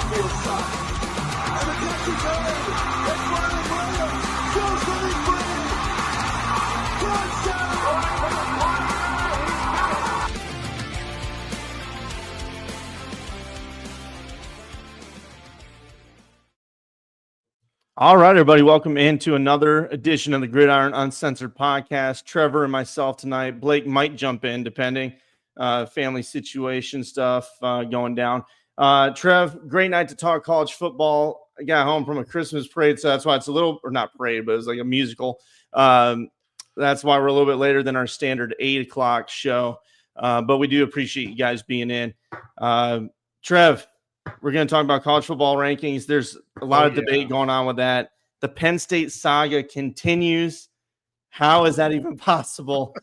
field shot. And the catch is made. It's Riley Williams. Goes for the three. Touchdown. All right, everybody, welcome into another edition of the Gridiron Uncensored podcast. Trevor and myself tonight. Blake might jump in, depending. Family situation stuff going down. Trev, great night to talk college football. I got home from a Christmas parade, so that's why it's a little, or not parade, but it's like a musical. That's why we're a little bit later than our standard 8 o'clock show. But we do appreciate you guys being in. Trev, we're going to talk about college football rankings. There's a lot of debate going on with that. The Penn State saga continues. How is that even possible?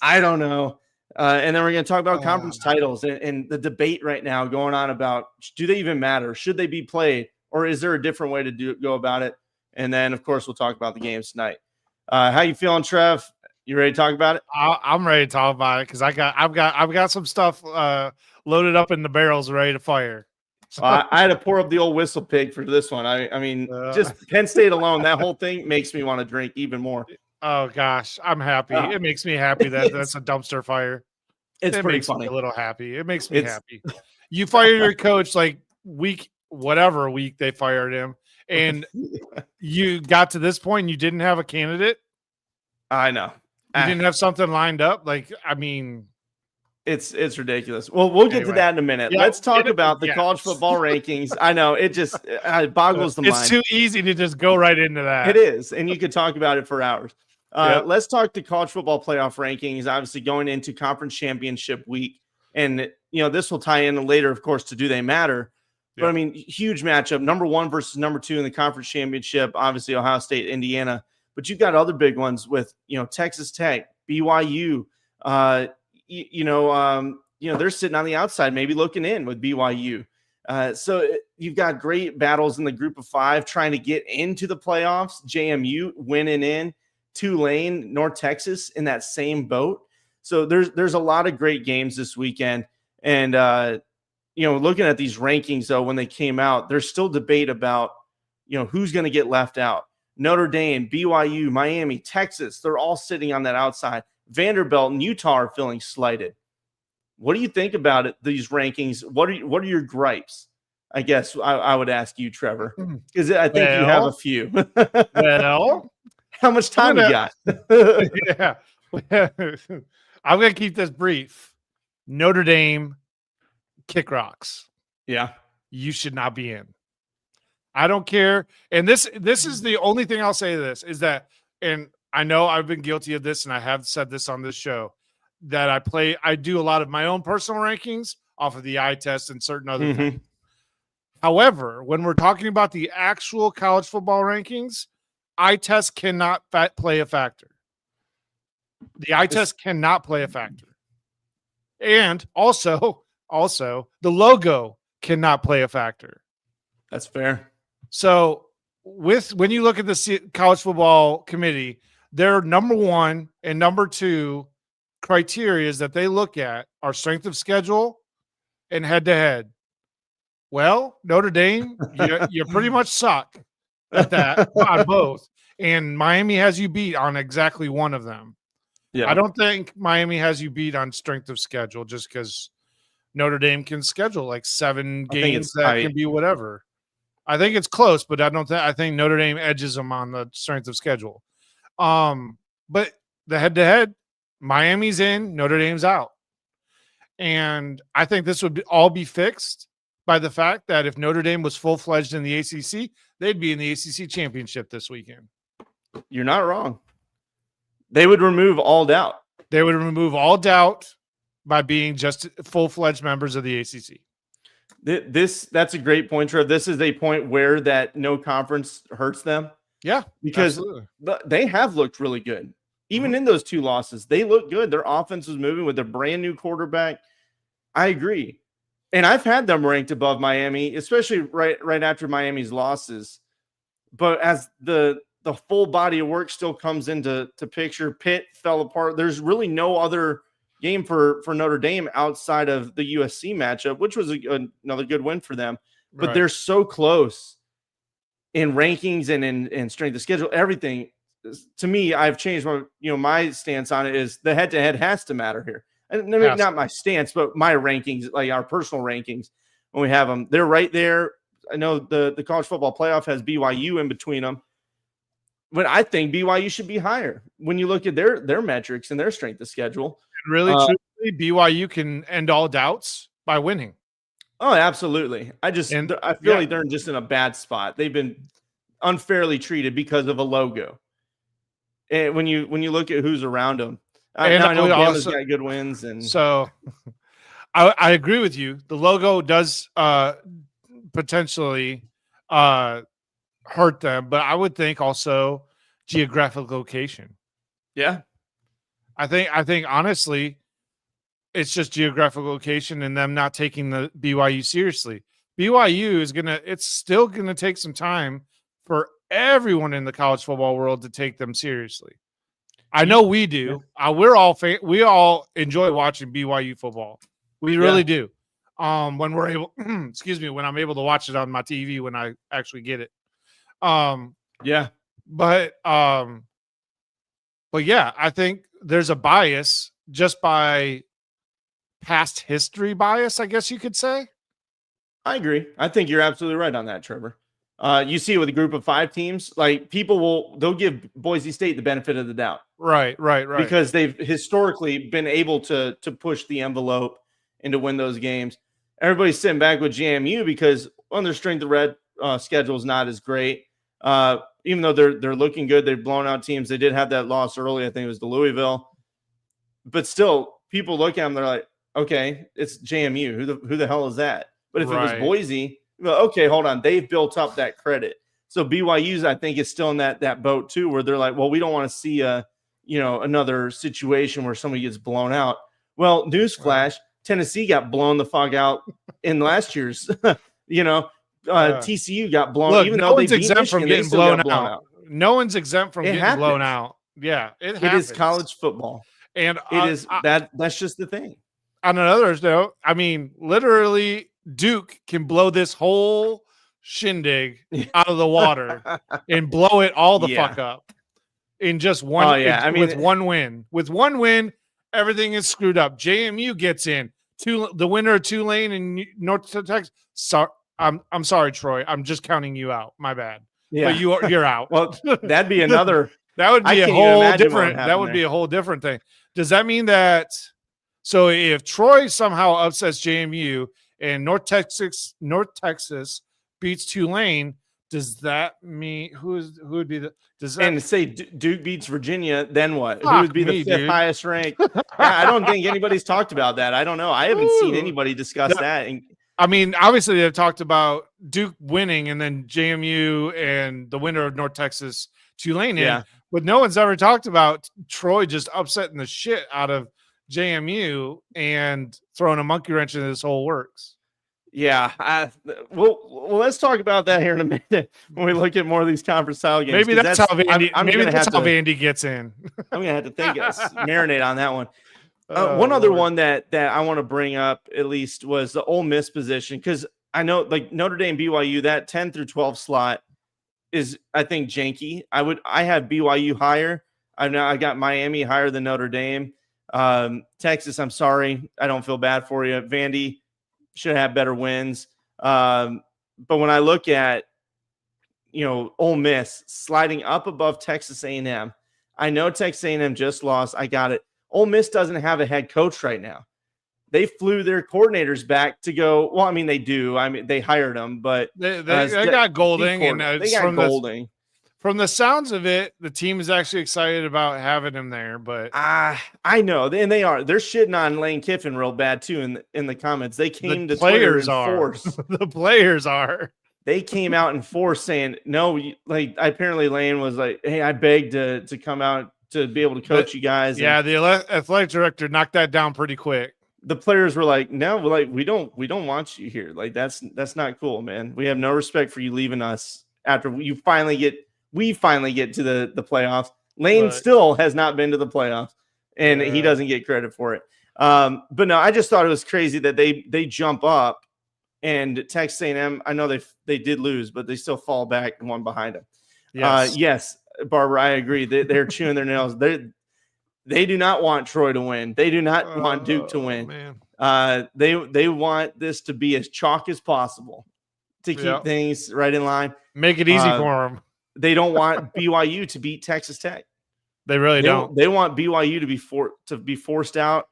I don't know. And then we're going to talk about conference titles and the debate right now going on about, do they even matter? Should they be played? Or is there a different way to go about it? And then, of course, we'll talk about the games tonight. How you feeling, Trev? You ready to talk about it? I'm ready to talk about it because I've got some stuff loaded up in the barrels ready to fire. I had to pour up the old whistle pig for this one. I mean, just Penn State alone, that whole thing makes me want to drink even more. Oh gosh, I'm happy. It makes me happy that that's a dumpster fire. It pretty makes funny. Me a little happy. It makes me happy. You fired your coach like whatever week they fired him, and you got to this point and you didn't have a candidate. I know. You didn't have something lined up. Like, I mean, it's ridiculous. Well, we'll get to that in a minute. Yeah, let's talk about the college football rankings. I know it just it boggles the mind. It's too easy to just go right into that. It is, and you could talk about it for hours. Let's talk the college football playoff rankings. Obviously, going into conference championship week, and this will tie in later, of course, to do they matter. But I mean, huge matchup: number 1 versus number 2 in the conference championship. Obviously, Ohio State, Indiana, but you've got other big ones with Texas Tech, BYU. They're sitting on the outside, maybe looking in with BYU. So you've got great battles in the group of 5 trying to get into the playoffs. JMU winning in, Tulane, North Texas in that same boat. So there's a lot of great games this weekend. And, looking at these rankings, though, when they came out, there's still debate about, who's going to get left out. Notre Dame, BYU, Miami, Texas, they're all sitting on that outside. Vanderbilt and Utah are feeling slighted. What do you think about it, these rankings? What are your gripes? I guess I would ask you, Trevor, because I think you have a few. Well, how much time you got? Yeah, I'm going to keep this brief. Notre Dame, kick rocks. Yeah, you should not be in. I don't care. And this is the only thing I'll say to this is that, and I know I've been guilty of this, and I have said this on this show, that I do a lot of my own personal rankings off of the eye test and certain other things. However, when we're talking about the actual college football rankings, eye test cannot play a factor. The eye test cannot play a factor. And also the logo cannot play a factor. That's fair. So when you look at the college football committee, their number 1 and number 2 criteria that they look at are strength of schedule and head-to-head. Well, Notre Dame, you pretty much suck at that on both. And Miami has you beat on exactly one of them. Yeah. I don't think Miami has you beat on strength of schedule just because Notre Dame can schedule like 7 games that can be whatever. I think it's close, but I think Notre Dame edges them on the strength of schedule. But the head-to-head, Miami's in, Notre Dame's out. And I think this would all be fixed by the fact that if Notre Dame was full-fledged in the ACC, they'd be in the ACC championship this weekend. You're not wrong. They would remove all doubt. They would remove all doubt by being just full-fledged members of the ACC. That's a great point, Trev. This is a point where that no conference hurts them. Yeah, because they have looked really good. Even in those 2 losses, they look good. Their offense was moving with a brand new quarterback. I agree. And I've had them ranked above Miami, especially right after Miami's losses. But as the full body of work still comes into picture, Pitt fell apart. There's really no other game for Notre Dame outside of the USC matchup, which was another good win for them. but Right. they're so close in rankings and in strength of schedule, everything. To me, I've changed my stance on it is the head-to-head has to matter here. And maybe not my stance, but my rankings, like our personal rankings when we have them, they're right there. I know the college football playoff has BYU in between them, but I think BYU should be higher when you look at their metrics and their strength of schedule. Really, truthfully, BYU can end all doubts by winning. Oh, absolutely. I feel like they're just in a bad spot. They've been unfairly treated because of a logo. And when you look at who's around them, I know Bama's got good wins, and so I agree with you. The logo does potentially hurt them, but I would think also geographic location. Yeah, I think honestly, it's just geographic location and them not taking the BYU seriously. BYU it's still gonna take some time for everyone in the college football world to take them seriously. I know we do. We all enjoy watching BYU football. We really do. When we're able, when I'm able to watch it on my TV when I actually get it. But yeah, I think there's a bias just by past history bias, I guess you could say. I agree. I think you're absolutely right on that, Trevor. You see it with a group of 5 teams, like they'll give Boise State the benefit of the doubt. Right. Because they've historically been able to push the envelope and to win those games. Everybody's sitting back with JMU because their strength of red schedule is not as great. Even though they're looking good, they've blown out teams. They did have that loss early. I think it was to Louisville. But still, people look at them, they're like, okay, it's JMU. Who the hell is that? But if it was Boise, well, okay, hold on. They've built up that credit. So BYU's, I think, is still in that boat too, where they're like, well, we don't want to see another situation where somebody gets blown out. Well, newsflash, Tennessee got blown the fuck out in last year's. TCU got blown. Look, even no though one's they beat exempt from Michigan, getting blown out. out. No one's exempt from getting blown out. Yeah, it is college football, and it is that's just the thing. On another note, I mean, literally, Duke can blow this whole shindig out of the water and blow it all the fuck up in just one. With one win. With one win, everything is screwed up. JMU gets in. The winner of Tulane and North Texas. I'm sorry, Troy. I'm just counting you out. My bad. Yeah, but you're out. Well, that'd be another. That would be a whole different. That would be a whole different thing. Does that mean that? So if Troy somehow upsets JMU and North Texas beats Tulane, does that mean who would be the? Does that and say Duke beats Virginia? Then what? Who would be the 5th highest ranked? I don't think anybody's talked about that. I don't know. I haven't seen anybody discuss that. And I mean, obviously they've talked about Duke winning and then JMU and the winner of North Texas Tulane. But no one's ever talked about Troy just upsetting the shit out of JMU and throwing a monkey wrench into this whole works. Yeah. Well, let's talk about that here in a minute when we look at more of these conference style games. Maybe that's how Vandy gets in. I'm going to have to marinate on that one. One other one that I want to bring up at least was the Ole Miss position, because I know like Notre Dame, BYU, that 10 through 12 slot is, I think, janky. I have BYU higher. I got Miami higher than Notre Dame. Texas, I'm sorry, I don't feel bad for you. Vandy should have better wins. But when I look at Ole Miss sliding up above Texas A&M, I know Texas A&M just lost. I got it. Ole Miss doesn't have a head coach right now. They flew their coordinators back to go. Well, I mean, they do. I mean, they hired them, but they got Golding, and they got Golding. From the sounds of it, the team is actually excited about having him there. But I know, and they are. They're shitting on Lane Kiffin real bad too in the comments. They came to players Twitter in force. The players are. They came out in force saying no. Like apparently Lane was like, "Hey, I begged to come out to be able to coach you guys." Yeah, the athletic director knocked that down pretty quick. The players were like, "No, we don't want you here. Like that's not cool, man. We have no respect for you leaving us after we finally get to the playoffs." Lane still has not been to the playoffs, and he doesn't get credit for it. But no, I just thought it was crazy that they jump up and Texas A&M, I know they did lose, but they still fall back and one behind them. Yes. Yes, Barbara, I agree. They're chewing their nails. They do not want Troy to win. They do not want Duke to win. Man. They want this to be as chalk as possible to keep things right in line. Make it easy for them. They don't want BYU to beat Texas Tech. They really don't. They want BYU to be forced out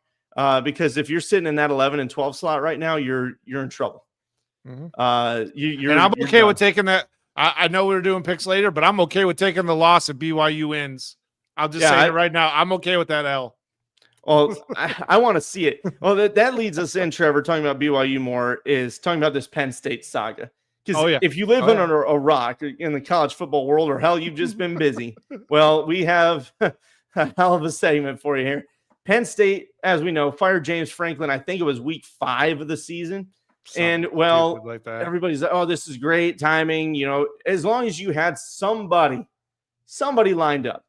because if you're sitting in that 11 and 12 slot right now, you're in trouble. Mm-hmm. And I'm okay with taking that. I know we were doing picks later, but I'm okay with taking the loss if BYU wins. I'll just say it right now. I'm okay with that L. Well, I want to see it. Well, that leads us in, Trevor, talking about BYU more, is talking about this Penn State saga. Because if you live under a rock in the college football world, or hell, you've just been busy. Well, we have a hell of a segment for you here. Penn State, as we know, fired James Franklin. I think it was week 5 of the season. Everybody's like, oh, this is great timing. You know, as long as you had somebody lined up.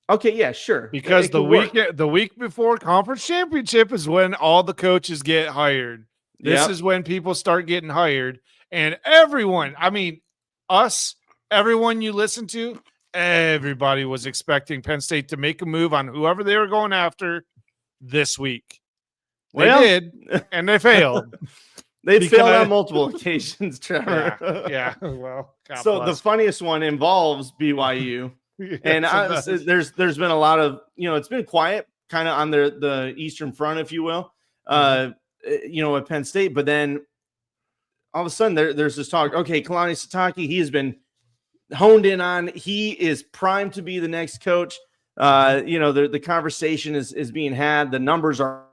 Okay, yeah, sure. Because the week before conference championship is when all the coaches get hired. This is when people start getting hired. And everyone, I mean, everyone you listen to, everybody was expecting Penn State to make a move on whoever they were going after this week. They did, and they failed. They failed on multiple occasions, Trevor. Yeah. Well, God bless. The funniest one involves BYU. And there's been a lot of, it's been quiet kind of on the Eastern Front, if you will, at Penn State. But then all of a sudden there's this talk. Okay, Kalani Sitake, he has been honed in on. He is primed to be the next coach. The conversation is being had. The numbers are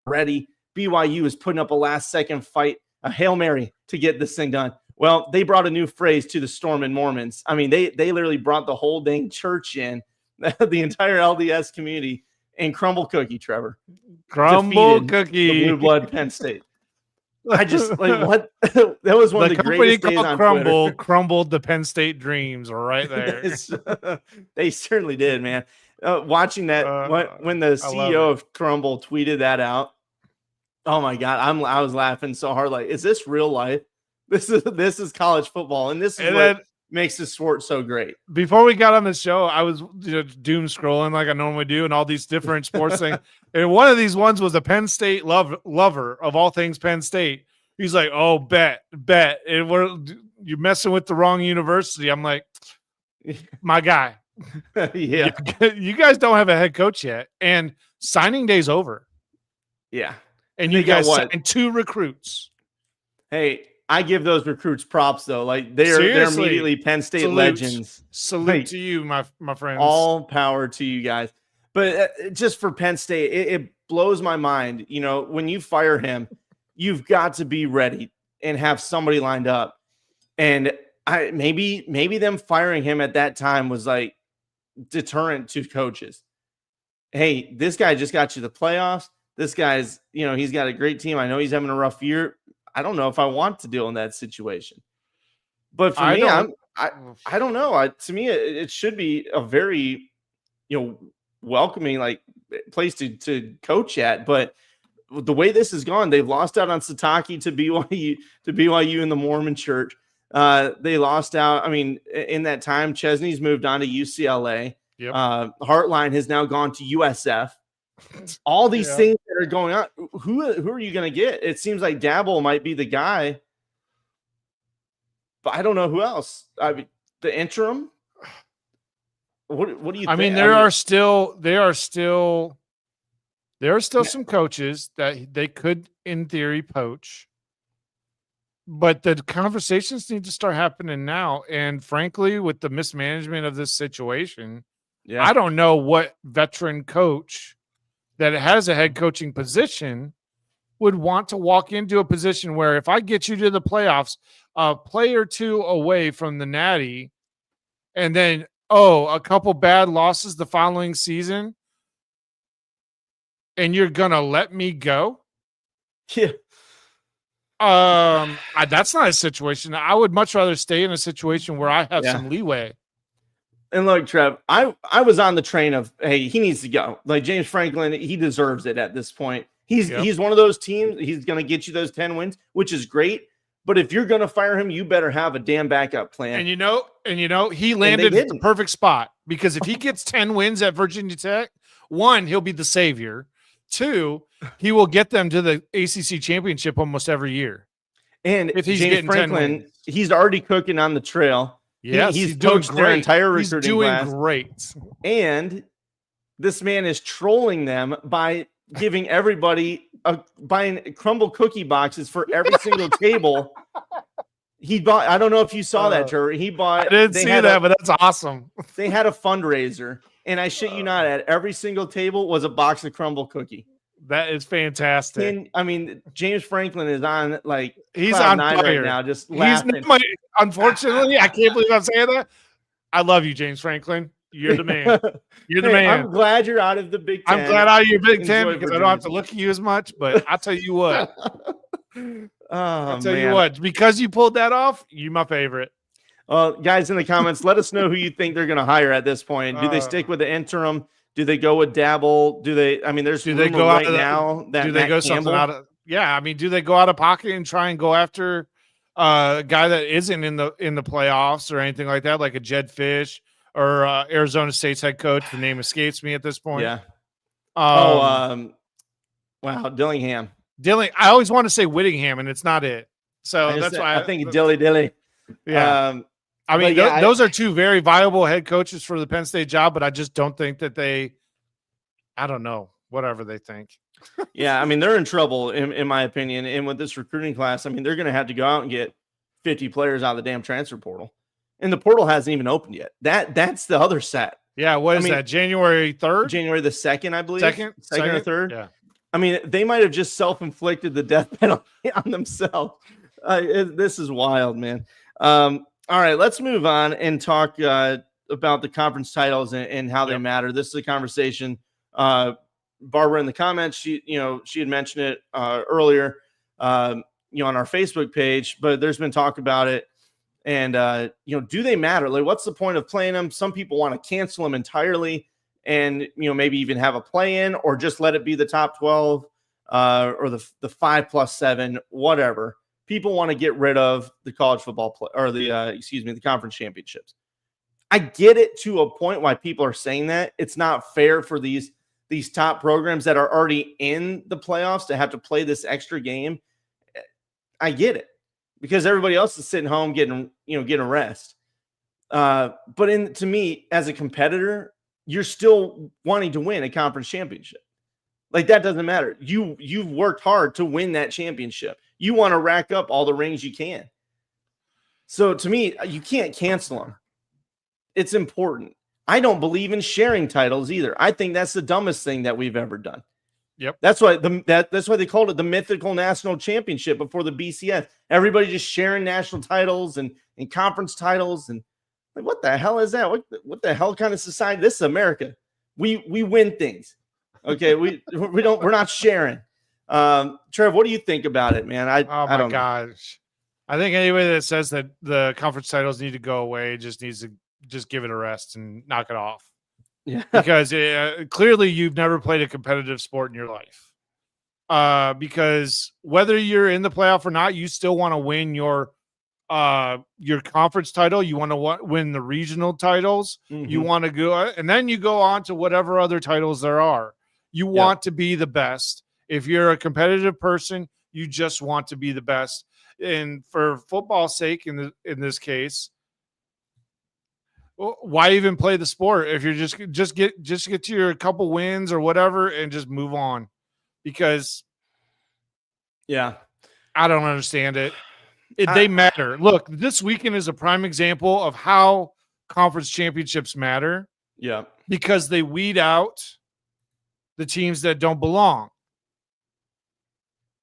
ready. BYU is putting up a last-second fight, a Hail Mary to get this thing done. Well, they brought a new phrase to the Stormin' Mormons. I mean, they literally brought the whole dang church in, the entire LDS community, and Crumble Cookie, Trevor. Crumble Cookie. The Blue Blood Penn State. I just, what? That was one of the greatest days on Crumble Twitter. Crumbled the Penn State dreams right there. They certainly did, man. Watching that, when the CEO of Crumble tweeted that out, oh my God, I was laughing so hard. Like, is this real life? This is college football, and this is what makes this sport so great. Before we got on the show, I was doom scrolling like I normally do, and all these different sports things. And one of these ones was a Penn State lover of all things Penn State. He's like, "Oh, bet, and you're messing with the wrong university." I'm like, "My guy, yeah, you guys don't have a head coach yet, and signing day's over." Yeah, and you guys signed 2 recruits. Hey. I give those recruits props though. Like they're immediately Penn State legends. Salute to you, my friends. All power to you guys. But just for Penn State, it blows my mind. When you fire him, you've got to be ready and have somebody lined up. And maybe them firing him at that time was like deterrent to coaches. Hey, this guy just got you the playoffs. This guy's, he's got a great team. I know he's having a rough year. I don't know if I want to deal in that situation. But for me, I don't know. To me, it should be a very, welcoming place to coach at. But the way this has gone, they've lost out on Sitake to BYU in the Mormon Church. They lost out. I mean, in that time, Chesney's moved on to UCLA. Yep. Hartline has now gone to USF. All these things that are going on, who are you going to get? It seems like Dabble might be the guy, but I don't know who else. I mean, the interim. What do you think? I mean, there are still some coaches that they could, in theory, poach, but the conversations need to start happening now. And frankly, with the mismanagement of this situation, I don't know what veteran coach that has a head coaching position would want to walk into a position where if I get you to the playoffs, a play or 2 away from the Natty, and then, a couple bad losses the following season, and you're going to let me go? Yeah. That's not a situation. I would much rather stay in a situation where I have some leeway. And look, Trev, I was on the train of, hey, he needs to go. Like James Franklin, he deserves it at this point. He's one of those teams. He's going to get you those 10 wins, which is great. But if you're going to fire him, you better have a damn backup plan. And he landed at the perfect spot, because if he gets 10 wins at Virginia Tech, 1, he'll be the savior. 2, he will get them to the ACC championship almost every year. And if he's James Franklin, he's already cooking on the trail. Yes, he's coached their entire recruiting class. He's doing great. And this man is trolling them by giving everybody buying crumble cookie boxes for every single table. He bought, I don't know if you saw that, Trevor. He bought, I didn't see that, but that's awesome. They had a fundraiser, and I shit you not, at every single table was a box of crumble cookie. That is fantastic. And I mean, James Franklin is on he's on fire right now, just laughing. Unfortunately, I can't believe I'm saying that. I love you, James Franklin. You're the man. You're the man. I'm glad you're out of the Big Ten. I'm glad out of your Big Ten because I don't have to look at you as much. But I'll tell you what. I'll tell you what. Because you pulled that off, you're my favorite. Guys in the comments, let us know who you think they're going to hire at this point. Do they stick with the interim? Do they go with Dabble? Do they? I mean, there's do they go out now that do they Matt go Campbell, something out of? Yeah, I mean, do they go out of pocket and try and go after a guy that isn't in the playoffs or anything like that, like a Jed Fish or Arizona State's head coach? The name escapes me at this point. Yeah. Wow, Dillingham. I always want to say Whittingham, and it's not it. So that's why I think Dilly. Yeah. I mean, those are 2 very viable head coaches for the Penn State job, but I just don't think that I don't know, whatever they think. Yeah, I mean, they're in trouble, in my opinion. And with this recruiting class, I mean, they're going to have to go out and get 50 players out of the damn transfer portal. And the portal hasn't even opened yet. That's the other set. Yeah, what is that, January 3rd? January the 2nd, I believe. Second or 3rd? Yeah. I mean, they might have just self-inflicted the death penalty on themselves. This is wild, man. All right, let's move on and talk about the conference titles and how they matter. This is a conversation. Barbara in the comments, she had mentioned it earlier, on our Facebook page, but there's been talk about it. And, do they matter? Like, what's the point of playing them? Some people want to cancel them entirely and, maybe even have a play-in or just let it be the top 12 or the 5+7, whatever. People want to get rid of the college football the conference championships. I get it to a point why people are saying that. It's not fair for these top programs that are already in the playoffs to have to play this extra game. I get it because everybody else is sitting home getting a rest. But to me, as a competitor, you're still wanting to win a conference championship. Like, that doesn't matter. You've worked hard to win that championship. You want to rack up all the rings you can. So to me, you can't cancel them. It's important. I don't believe in sharing titles either. I think that's the dumbest thing that we've ever done. Yep. That's why that's why they called it the mythical national championship before the BCS. Everybody just sharing national titles and conference titles, and like, what the hell is that? What the hell kind of society? This is America. We win things. Okay, we're not sharing. Trev, what do you think about it, man? I don't know. I think anybody that says that the conference titles need to go away just needs to just give it a rest and knock it off. Yeah, because clearly you've never played a competitive sport in your life. Because whether you're in the playoff or not, you still want to win your conference title. You want to win the regional titles. Mm-hmm. You want to go, and then you go on to whatever other titles there are. You want to be the best. If you're a competitive person, you just want to be the best. And for football's sake, in this case, why even play the sport if you're just get to your couple wins or whatever and just move on? Because I don't understand it. They matter. Look, this weekend is a prime example of how conference championships matter. Yeah, because they weed out the teams that don't belong.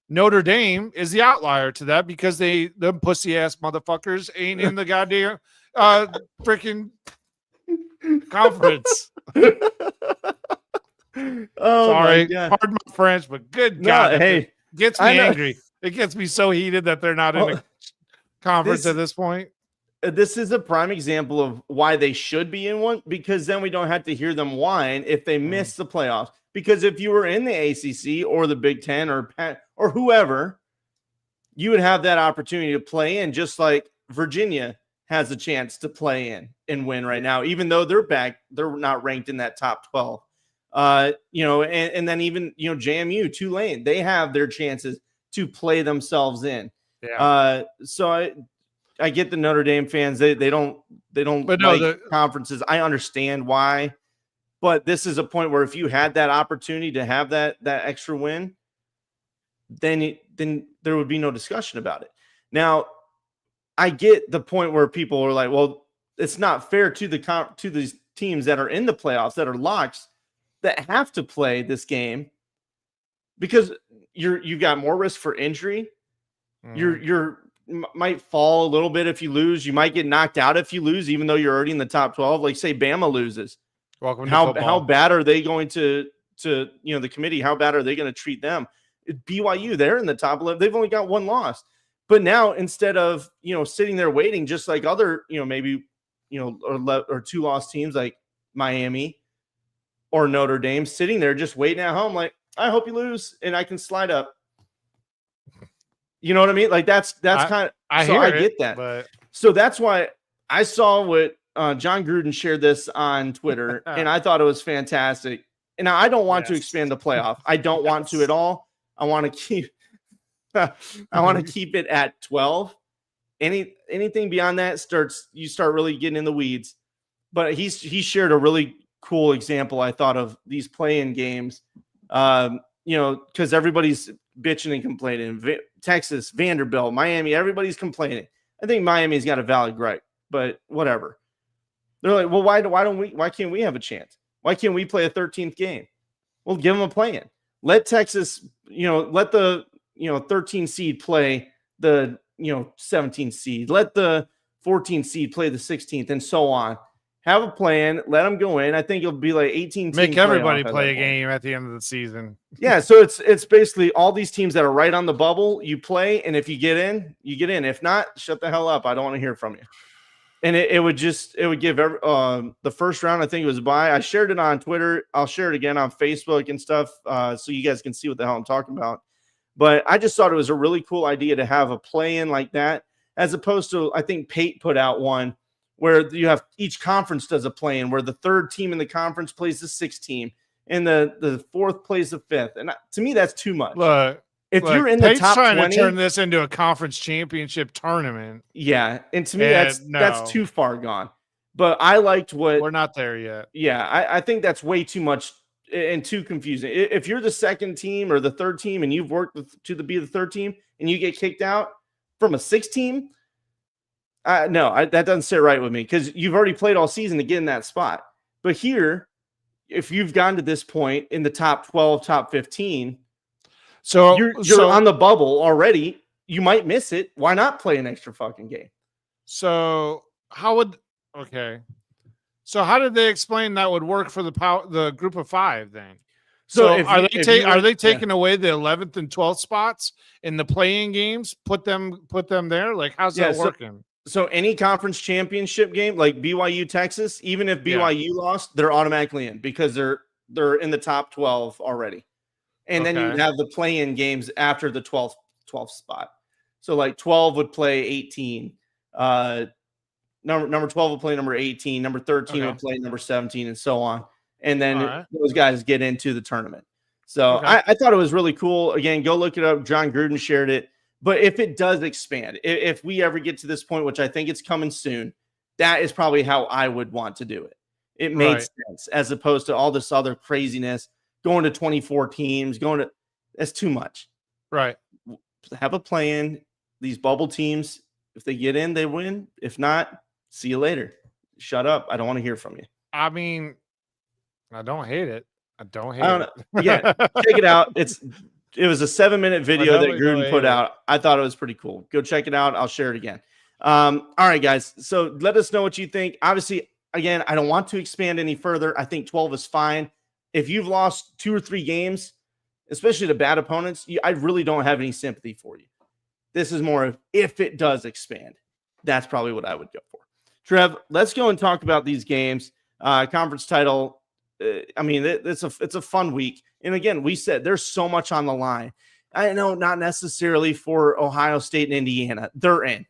Notre Dame is the outlier to that because the pussy ass motherfuckers ain't in the goddamn freaking conference. Sorry, pardon my French, but good God, hey, gets me angry. It gets me so heated that they're not in a conference at this point. this is a prime example of why they should be in one, because then we don't have to hear them whine if they miss the playoffs. Because if you were in the ACC or the Big Ten or whoever, you would have that opportunity to play in, just like Virginia has a chance to play in and win right now, even though they're not ranked in that top 12. And then even, JMU, Tulane, they have their chances to play themselves in. Yeah. So I get the Notre Dame fans. They don't like conferences. I understand why, but this is a point where if you had that opportunity to have that extra win, then there would be no discussion about it. Now, I get the point where people are like, well, it's not fair to these teams that are in the playoffs, that are locks, that have to play this game, because you've got more risk for injury. You're might fall a little bit if you lose. You might get knocked out if you lose, even though you're already in the top 12. Like, say Bama loses. Welcome to how football. How bad are they going to the committee? How bad are they going to treat them? BYU, they're in the top 11. They've only got one loss. But now, instead of, sitting there waiting, just like other, maybe, or two loss teams like Miami or Notre Dame, sitting there just waiting at home, like, I hope you lose and I can slide up. You know what I mean? Like, that's kind of, I get that. But so that's why I saw what John Gruden shared this on Twitter, and I thought it was fantastic. And I don't want to expand the playoff. I don't want to at all. I want to keep it at 12. Anything beyond that you start really getting in the weeds. But he shared a really cool example, I thought, of these play-in games. Because everybody's bitching and complaining. Texas, Vanderbilt, Miami, everybody's complaining. I think Miami's got a valid gripe, but whatever. They're like, well, why can't we have a chance? Why can't we play a 13th game? Well, give them a play-in. Let Texas, let the 13 seed play the 17 seed. Let the 14 seed play the 16th, and so on. Have a plan. Let them go in. I think it'll be like 18 teams. Make everybody play a game at the end of the season. Yeah, so it's basically all these teams that are right on the bubble. You play, and if you get in, you get in. If not, shut the hell up. I don't want to hear from you. And it would give the first round, I think it was bye. I shared it on Twitter. I'll share it again on Facebook and stuff, so you guys can see what the hell I'm talking about. But I just thought it was a really cool idea to have a play-in like that, as opposed to, I think Pate put out one where you have each conference does a play-in, where the third team in the conference plays the sixth team, and the fourth plays the fifth. And to me, that's too much. Look, you're in the Pate's top trying 20, to turn this into a conference championship tournament. Yeah, and to me, that's too far gone. But I liked we're not there yet. Yeah, I think that's way too much and too confusing. If you're the second team or the third team and you've worked be the third team and you get kicked out from a sixth team, that doesn't sit right with me, because you've already played all season to get in that spot. But here, if you've gotten to this point in the top 12, top 15, so you're on the bubble already, you might miss it. Why not play an extra fucking game? So how did they explain that would work for the group of five then? So are they taking away the 11th and 12th spots in the playing games? Put them there? Like, how's that working? So any conference championship game, like BYU, Texas, even if BYU lost, they're automatically in, because they're in the top 12 already. And then you have the play-in games after the 12th spot. So like 12 would play 18. Number 12 would play number 18. Number 13 would play number 17, and so on. And then those guys get into the tournament. So I thought it was really cool. Again, go look it up. John Gruden shared it. But if it does expand, if we ever get to this point, which I think it's coming soon, that is probably how I would want to do it. It makes sense, as opposed to all this other craziness, going to 24 teams, that's too much. Right. Have a play-in. These bubble teams, if they get in, they win. If not, see you later. Shut up. I don't want to hear from you. I mean, I don't hate it. Yeah, check it out. It was a 7-minute video that Gruden put out. I thought it was pretty cool. Go check it out. I'll share it again. All right, guys. So let us know what you think. Obviously, again, I don't want to expand any further. I think 12 is fine. If you've lost 2 or 3 games, especially to bad opponents, I really don't have any sympathy for you. This is more of if it does expand. That's probably what I would go for. Trev, let's go and talk about these games. Conference title. I mean, it's a fun week. And again, we said there's so much on the line. I know not necessarily for Ohio State and Indiana. They're in.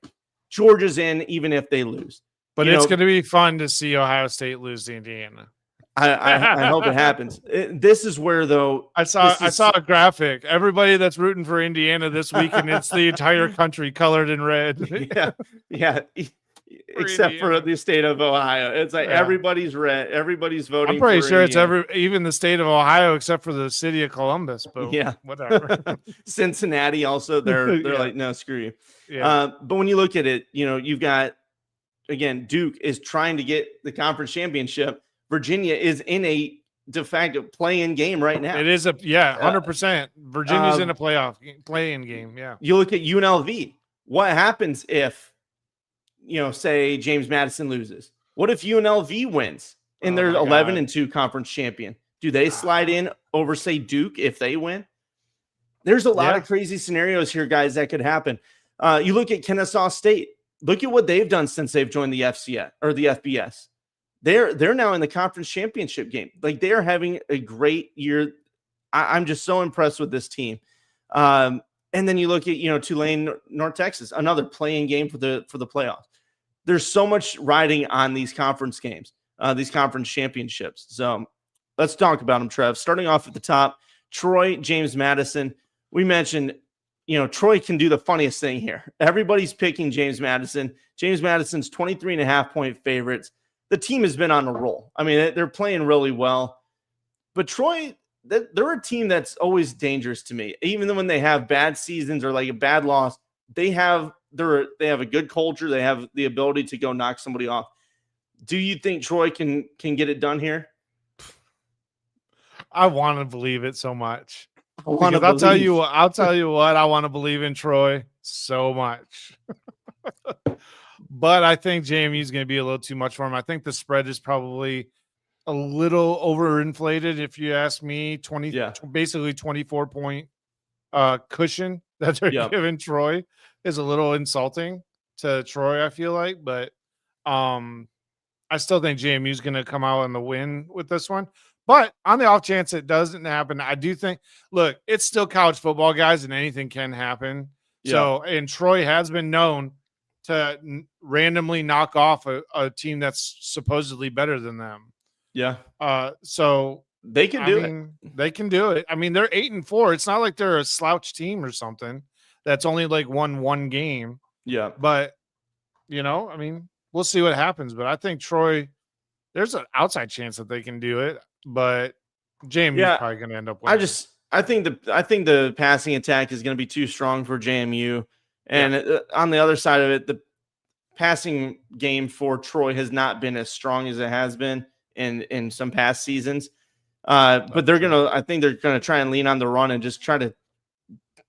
Georgia's in, even if they lose. But it's going to be fun to see Ohio State lose to Indiana. I hope it happens. This is where, though, I saw a graphic. Everybody that's rooting for Indiana this week, and it's the entire country colored in red. yeah. Except for the state of Ohio. It's like everybody's red. Everybody's voting. I'm pretty for sure Indiana. it's even the state of Ohio, except for the city of Columbus. But whatever. Cincinnati also, they're like, no, screw you. Yeah. But when you look at it, you've got, again, Duke is trying to get the conference championship. Virginia is in a de facto play-in game right now. It is 100%. Virginia's in a play-in game. Yeah. You look at UNLV. What happens if, say James Madison loses? What if UNLV wins and they're 11-2 conference champion? Do they slide in over, say, Duke if they win? There's a lot of crazy scenarios here, guys, that could happen. You look at Kennesaw State. Look at what they've done since they've joined the FCS or the FBS. They're now in the conference championship game. Like, they are having a great year. I'm just so impressed with this team. And then you look at Tulane, North Texas, another playing game for the playoffs. There's so much riding on these conference games, these conference championships. So let's talk about them, Trev. Starting off at the top, Troy, James Madison. We mentioned, Troy can do the funniest thing here. Everybody's picking James Madison. James Madison's 23.5-point favorites. The team has been on a roll. I mean, they're playing really well. But Troy, they're a team that's always dangerous to me. Even when they have bad seasons or like a bad loss, they have a good culture. They have the ability to go knock somebody off. Do you think Troy can get it done here? I want to believe it so much. I'll tell you what, I want to believe in Troy so much. But I think JMU is going to be a little too much for him. I think the spread is probably a little overinflated, if you ask me. Basically 24-point cushion that they're giving Troy is a little insulting to Troy, I feel like. But I still think JMU is going to come out on the win with this one. But on the off chance it doesn't happen, I do think, look, it's still college football, guys, and anything can happen. Yeah. So, and Troy has been known to randomly knock off a team that's supposedly better than them. Yeah. So they can do it. They can do it. I mean, they're 8-4. It's not like they're a slouch team or something that's only like won one game. Yeah. But, I mean, we'll see what happens. But I think Troy, there's an outside chance that they can do it. But JMU is probably going to end up winning. I think the passing attack is going to be too strong for JMU. And on the other side of it, the passing game for Troy has not been as strong as it has been in some past seasons. But I think they're going to try and lean on the run and just try to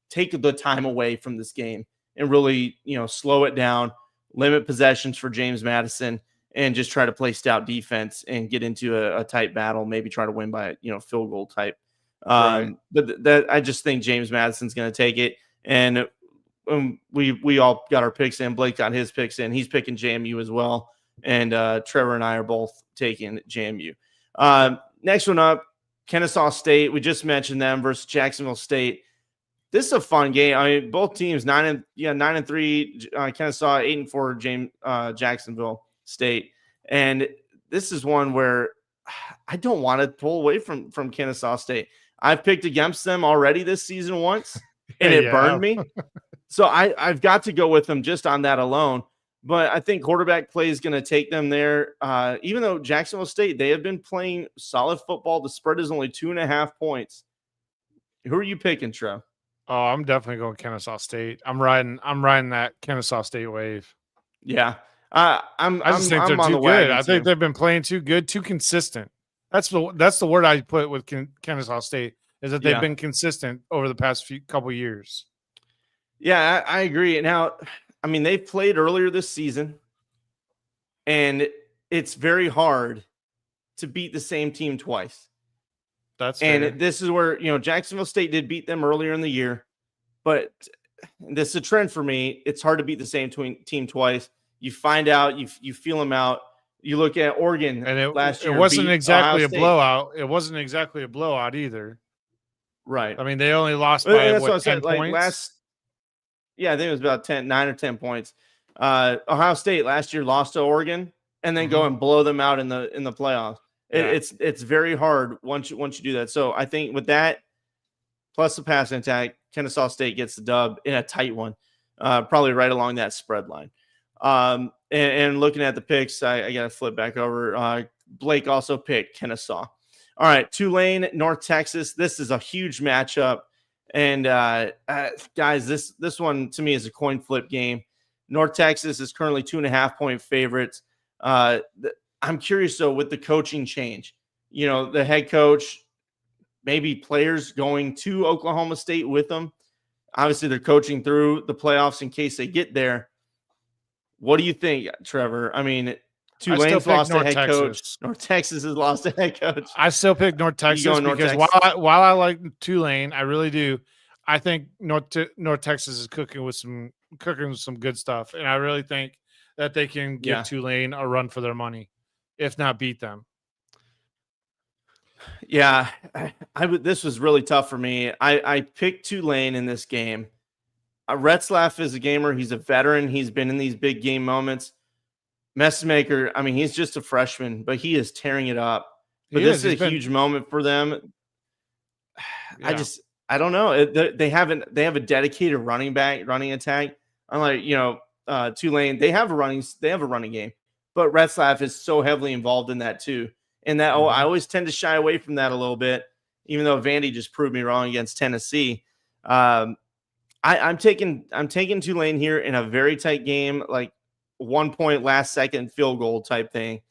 take the time away from this game and really, slow it down, limit possessions for James Madison, and just try to play stout defense and get into a tight battle, maybe try to win by, field goal type. But that I just think James Madison's going to take it. And we all got our picks in. Blake got his picks in. He's picking JMU as well. And Trevor and I are both taking JMU. Next one up, Kennesaw State. We just mentioned them versus Jacksonville State. This is a fun game. I mean, both teams 9-3. Kennesaw 8-4. Jacksonville State. And this is one where I don't want to pull away from Kennesaw State. I've picked against them already this season once, and it burned me. So I've got to go with them just on that alone. But I think quarterback play is going to take them there. Even though Jacksonville State, they have been playing solid football. The spread is only 2.5 points. Who are you picking, Trev? Oh, I'm definitely going Kennesaw State. I'm riding that Kennesaw State wave. Yeah. I just think they're too good. I think they've been playing too good, too consistent. That's the word I put with Kennesaw State, is that they've been consistent over the past couple years. Yeah, I agree. Now, I mean, they played earlier this season, and it's very hard to beat the same team twice. That's fair. This is where, Jacksonville State did beat them earlier in the year, but this is a trend for me. It's hard to beat the same team twice. You find out, you feel them out. You look at Oregon And last year. it wasn't beat exactly Ohio a State. blowout. It wasn't exactly a blowout either. Right. I mean, they only lost Well, by that's what I what, 10 said. Like points? I think it was about 9 or 10 points. Ohio State last year lost to Oregon and then go and blow them out in the playoffs. Yeah. It's very hard once you do that. So I think with that, plus the passing attack, Kennesaw State gets the dub in a tight one, probably right along that spread line. And looking at the picks, I got to flip back over. Blake also picked Kennesaw. All right, Tulane, North Texas. This is a huge matchup. And guys, this one to me is a coin flip game. North Texas is currently 2.5-point favorites. I'm curious though, with the coaching change, the head coach, maybe players going to Oklahoma State with them. Obviously, they're coaching through the playoffs in case they get there. What do you think, Trevor? I mean, Tulane's lost a head coach. North Texas has lost a head coach. I still pick North Texas because while I like Tulane, I really do. I think North Texas is cooking with some good stuff, and I really think that they can give Tulane a run for their money, if not beat them. Yeah, this was really tough for me. I picked Tulane in this game. Retzlaff is a gamer. He's a veteran. He's been in these big game moments. Messmaker, I mean, he's just a freshman, but he is tearing it up. But this is a huge moment for them. Yeah. I don't know. They have a dedicated running attack. Unlike Tulane, they have a running game, but Retzlaff is so heavily involved in that too. And that I always tend to shy away from that a little bit, even though Vandy just proved me wrong against Tennessee. I'm taking Tulane here in a very tight game, like 1 point last second field goal type thing.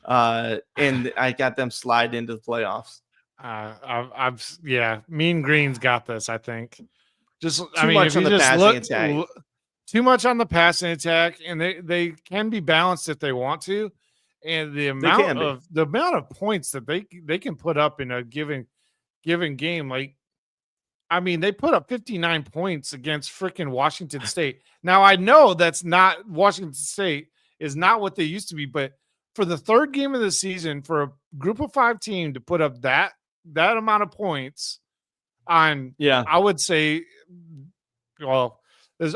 And I got them slide into the playoffs. Mean Green's got this, I think. Too much on the passing attack. Too much on the passing attack, and they can be balanced if they want to. And the amount of points that they can put up in a given game, like, I mean, they put up 59 points against freaking Washington State. Now, I know that's not Washington State is not what they used to be, but for the third game of the season, for a group of 5 team to put up that amount of points on, I would say, well, there's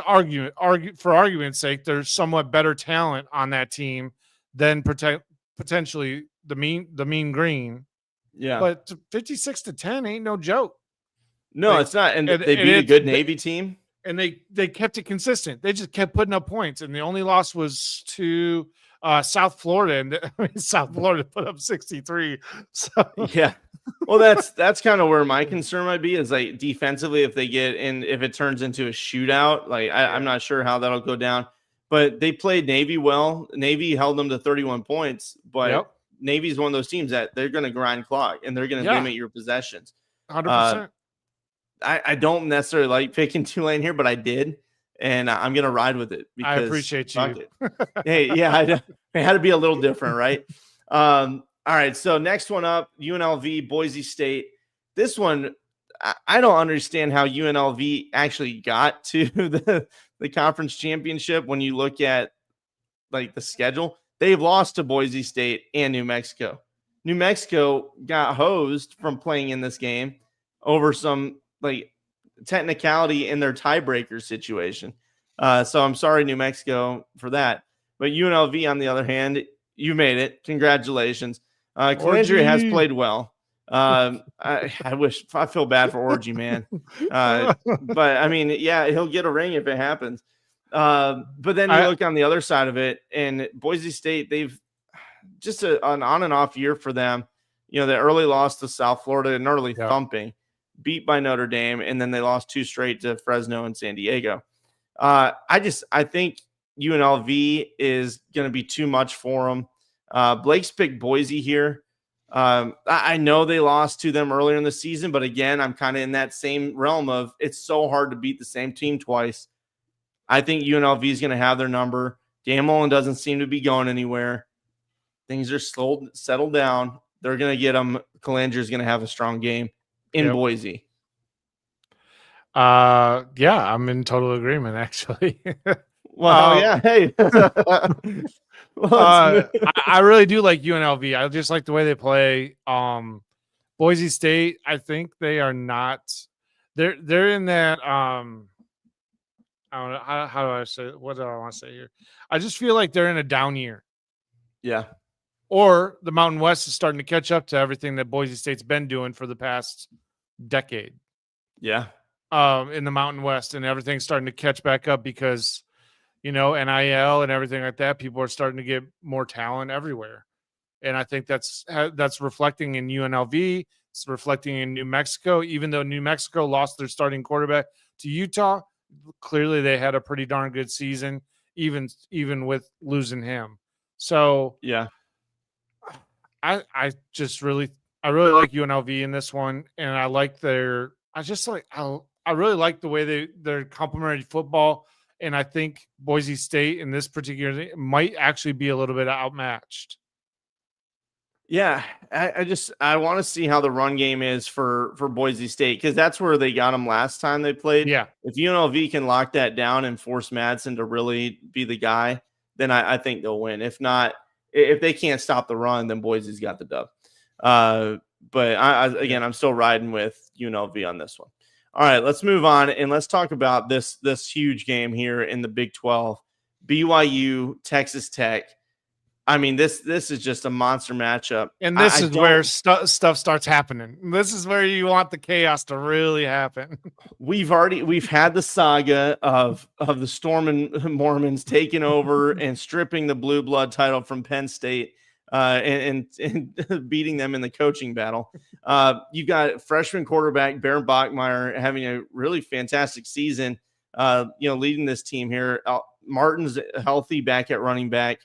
for argument's sake, there's somewhat better talent on that team than potentially the mean Green. Yeah. But 56-10 ain't no joke. No, it's not. And they beat a good Navy team. And they kept it consistent. They just kept putting up points. And the only loss was to South Florida. And South Florida put up 63. So yeah. Well, that's kind of where my concern might be, is like defensively, if it turns into a shootout, like I'm not sure how that'll go down. But they played Navy well. Navy held them to 31 points. But Navy's one of those teams that they're going to grind clock and they're going to limit your possessions. 100%. I don't necessarily like picking Tulane here, but I did, and I'm going to ride with it. Because, I appreciate you. Hey, yeah, it had to be a little different, right? All right, so next one up, UNLV, Boise State. This one, I don't understand how UNLV actually got to the conference championship when you look at like the schedule. They've lost to Boise State and New Mexico. New Mexico got hosed from playing in this game over some like technicality in their tiebreaker situation. So I'm sorry, New Mexico, for that. But UNLV, on the other hand, you made it. Congratulations. Calandria has played well. I feel bad for Orgy, man. But I mean, yeah, he'll get a ring if it happens. But then you look on the other side of it, and Boise State, they've just an on and off year for them. The early loss to South Florida, an early thumping, beat by Notre Dame, and then they lost 2 straight to Fresno and San Diego. I think UNLV is going to be too much for them. Blake's picked Boise here. I know they lost to them earlier in the season, but again, I'm kind of in that same realm of it's so hard to beat the same team twice. I think UNLV is going to have their number. Dan Mullen doesn't seem to be going anywhere. Things are settled down. They're going to get them. Calandria is going to have a strong game in Boise. I'm in total agreement, actually. Well, yeah. Hey. I really do like UNLV. I just like the way they play. Boise State, I think they are not. They're in that. I don't know how do I say. What do I want to say here? I just feel like they're in a down year. Yeah. Or the Mountain West is starting to catch up to everything that Boise State's been doing for the past decade. Yeah. In the Mountain West, and everything's starting to catch back up because, NIL and everything like that. People are starting to get more talent everywhere, and I think that's reflecting in UNLV. It's reflecting in New Mexico. Even though New Mexico lost their starting quarterback to Utah, clearly they had a pretty darn good season, even with losing him. So yeah. I really like UNLV in this one, and I like I really like the way they're complementary football, and I think Boise State in this particular thing might actually be a little bit outmatched. Yeah, I want to see how the run game is for Boise State, because that's where they got them last time they played. Yeah, if UNLV can lock that down and force Madsen to really be the guy, then I think they'll win. If not, if they can't stop the run, then Boise's got the dub. But I'm still riding with UNLV on this one. All right, let's move on and let's talk about this huge game here in the Big 12. BYU, Texas Tech. I mean, this is just a monster matchup. And this is where stuff starts happening. This is where you want the chaos to really happen. We've had the saga of the Storm and Mormons taking over and stripping the blue blood title from Penn State. And beating them in the coaching battle. You've got freshman quarterback Bear Bachmeier having a really fantastic season, leading this team here. Martin's healthy back at running back.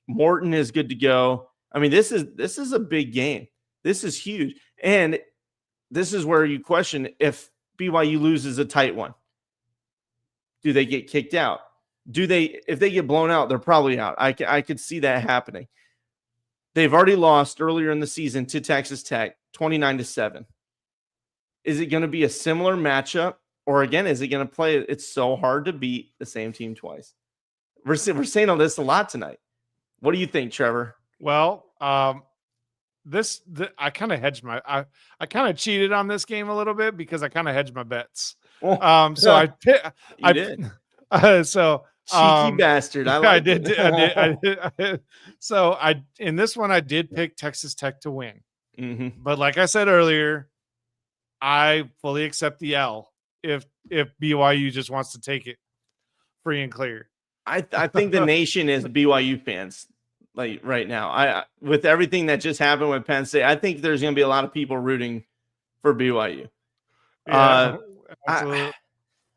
Morton is good to go. I mean, this is a big game. This is huge. And this is where you question if BYU loses a tight one. Do they get kicked out? If they get blown out, they're probably out. I could see that happening. They've already lost earlier in the season to Texas Tech, 29-7. Is it going to be a similar matchup? Or again, is it going to play? It's so hard to beat the same team twice. We're saying all this a lot tonight. What do you think, Trevor? Well, I kind of hedged I kind of cheated on this game a little bit because I kind of hedged my bets. So I did. So cheeky bastard. I did. So in this one, I did pick Texas Tech to win. Mm-hmm. But like I said earlier, I fully accept the L if BYU just wants to take it free and clear. I think the nation is BYU fans like right now. With everything that just happened with Penn State, I think there's going to be a lot of people rooting for BYU. Yeah,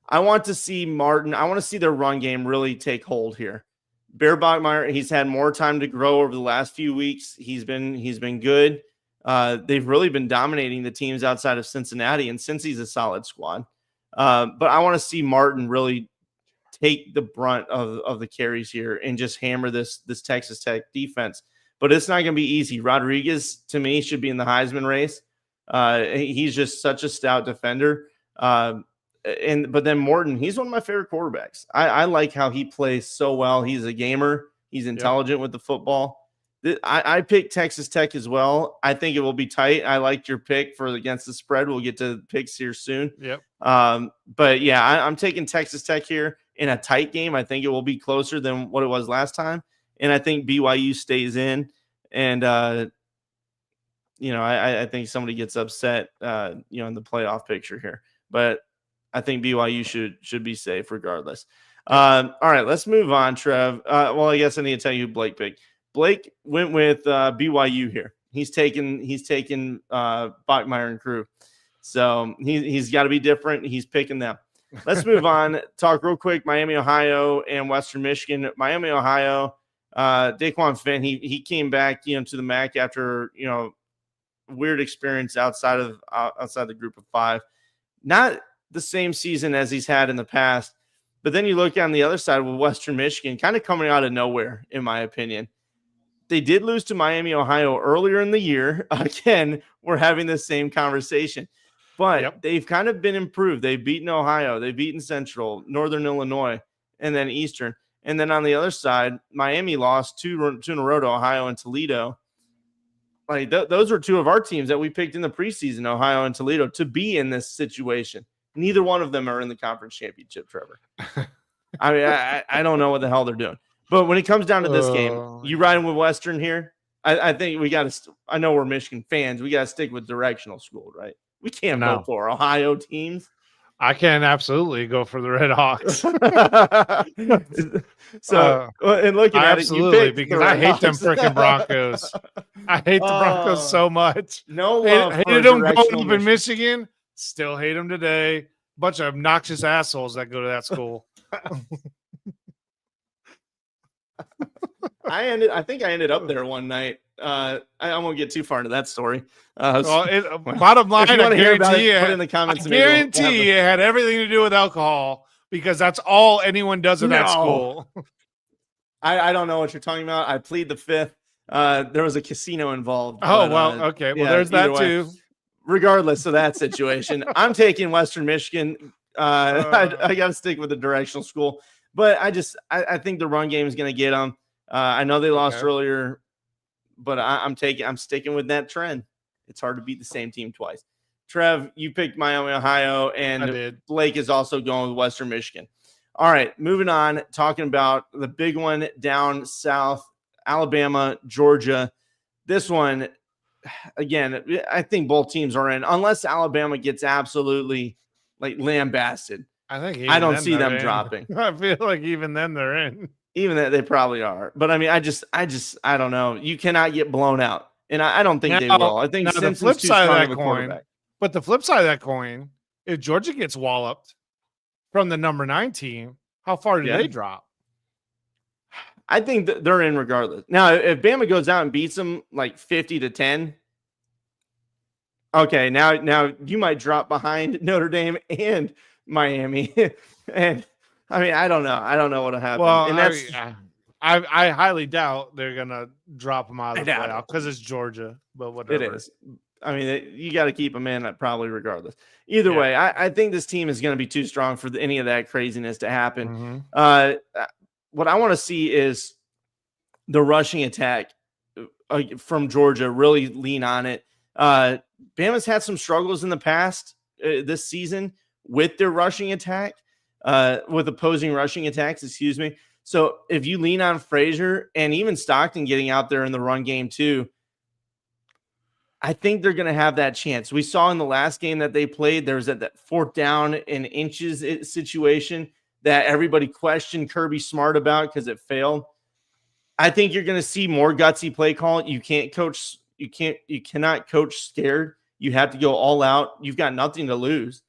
I want to see Martin. I want to see their run game really take hold here. Bear Bachmeier, he's had more time to grow over the last few weeks. He's been good. They've really been dominating the teams outside of Cincinnati, and Cincy's a solid squad. But I want to see Martin really take the brunt of the carries here and just hammer this Texas Tech defense. But it's not going to be easy. Rodriguez, to me, should be in the Heisman race. He's just such a stout defender. But then Morton, he's one of my favorite quarterbacks. I like how he plays so well. He's a gamer. He's intelligent with the football. I picked Texas Tech as well. I think it will be tight. I liked your pick for against the spread. We'll get to picks here soon. Yep. But yeah, I'm taking Texas Tech here in a tight game. I think it will be closer than what it was last time. And I think BYU stays in. And, I think somebody gets upset, in the playoff picture here. But I think BYU should be safe regardless. All right, let's move on, Trev. I guess I need to tell you who Blake picked. Blake went with BYU here. He's taken Bachmeier and crew. So he's got to be different. He's picking them. Let's move on. Talk real quick. Miami, Ohio, and Western Michigan. Miami, Ohio. Daquan Finn. He came back, to the MAC after weird experience outside the group of five. Not the same season as he's had in the past. But then you look on the other side with Western Michigan, kind of coming out of nowhere, in my opinion. They did lose to Miami, Ohio earlier in the year. Again, we're having the same conversation. But They've kind of been improved. They've beaten Ohio. They've beaten Central, Northern Illinois. and then Eastern. And then on the other side, Miami lost two in a row to Ohio and Toledo. Like those were two of our teams that we picked in the preseason, Ohio and Toledo, to be in this situation. Neither one of them are in the conference championship, Trevor. I mean, I don't know what the hell they're doing. But when it comes down to this game, you riding with Western here? I think we got to – I know we're Michigan fans. We got to stick with directional school, right? We can't vote for Ohio teams. I can absolutely go for the Red Hawks. So, and looking at absolutely, it, because I hate them freaking Broncos. I hate the Broncos so much. No love hated them growing up in Michigan. Still hate them today. Bunch of obnoxious assholes that go to that school. I think I ended up there one night. I won't get too far into that story. Bottom line, I guarantee put it in the comments. I guarantee it had everything to do with alcohol, because that's all anyone does in that school. I don't know what you're talking about. I plead the fifth. There was a casino involved. Oh, well, okay. Well, there's that too. Regardless of that situation, I'm taking Western Michigan. I got to stick with the directional school, but I think the run game is going to get them. I know they lost earlier, but I'm sticking with that trend. It's hard to beat the same team twice. Trev, you picked Miami, Ohio, and Blake is also going with Western Michigan. All right, moving on, talking about the big one down south, Alabama, Georgia. This one, again, I think both teams are in, unless Alabama gets absolutely lambasted. I don't see them dropping. I feel like even then they're in. Even that they probably are. But I mean, I don't know. You cannot get blown out. And I don't think they will. I think the flip side of that coin. But the flip side of that coin, if Georgia gets walloped from the number 9 team, how far do they drop? I think that they're in regardless. Now, if Bama goes out and beats them 50-10, okay, now you might drop behind Notre Dame and Miami. And I mean, I don't know. I don't know what'll happen. Well, and that's I highly doubt they're gonna drop them out of the playoff because it's Georgia. But whatever it is. I mean, you got to keep them in probably regardless. Either way, I think this team is going to be too strong for any of that craziness to happen. Mm-hmm. What I want to see is the rushing attack from Georgia really lean on it. Bama's had some struggles in the past this season with their rushing attack, with opposing rushing attacks, excuse me. So if you lean on Frazier and even Stockton getting out there in the run game too, I think they're going to have that chance. We saw in the last game that they played, there was that 4th down in inches situation that everybody questioned Kirby Smart about because it failed. I think you're going to see more gutsy play call. You cannot coach scared. You have to go all out. You've got nothing to lose.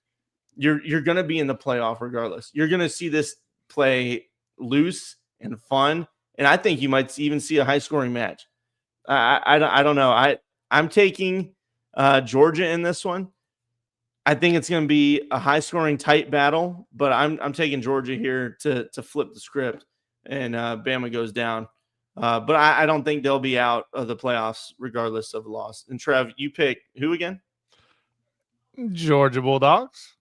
You're going to be in the playoff regardless. You're going to see this play loose and fun, and I think you might even see a high scoring match. I don't know. I'm taking Georgia in this one. I think it's going to be a high scoring tight battle, but I'm taking Georgia here to flip the script and Bama goes down. But I don't think they'll be out of the playoffs regardless of loss. And Trev, you pick who again? Georgia Bulldogs.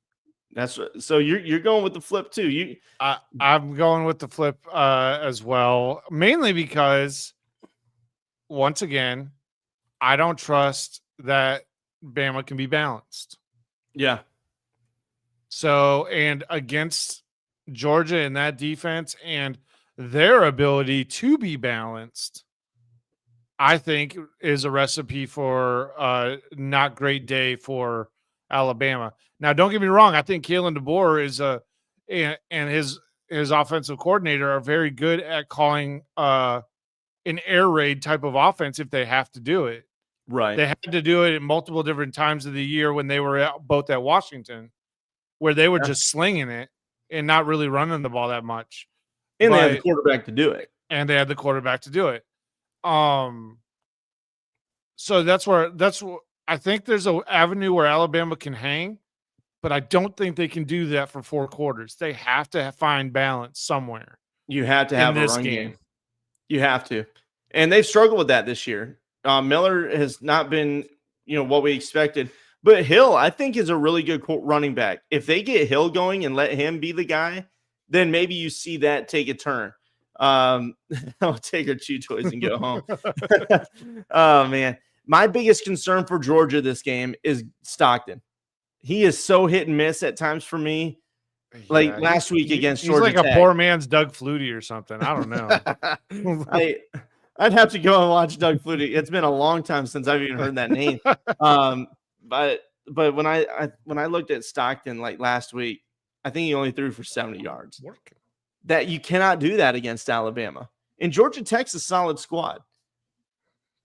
That's so you're going with the flip too. I'm going with the flip as well, mainly because once again, I don't trust that Bama can be balanced. Yeah. So, and against Georgia in that defense and their ability to be balanced, I think is a recipe for a not great day for Alabama. Now, don't get me wrong. I think Kalen DeBoer is and his offensive coordinator are very good at calling an air raid type of offense if they have to do it. Right. They had to do it at multiple different times of the year when they were both at Washington, where they were just slinging it and not really running the ball that much. And they had the quarterback to do it. So that's where I think there's an avenue where Alabama can hang, but I don't think they can do that for 4 quarters. They have to find balance somewhere. You have to have a run game. You have to. And they've struggled with that this year. Miller has not been, what we expected. But Hill, I think, is a really good running back. If they get Hill going and let him be the guy, then maybe you see that take a turn. I'll take our chew toys and go home. Oh man, my biggest concern for Georgia this game is Stockton. He is so hit and miss at times for me. Like last week against Georgia He's like Tech. a poor man's Doug Flutie or something. I don't know. I'd have to go and watch Doug Flutie. It's been a long time since I've even heard that name. But when I looked at Stockton like last week, I think he only threw for 70 yards. That you cannot do that against Alabama. And Georgia Tech's a solid squad.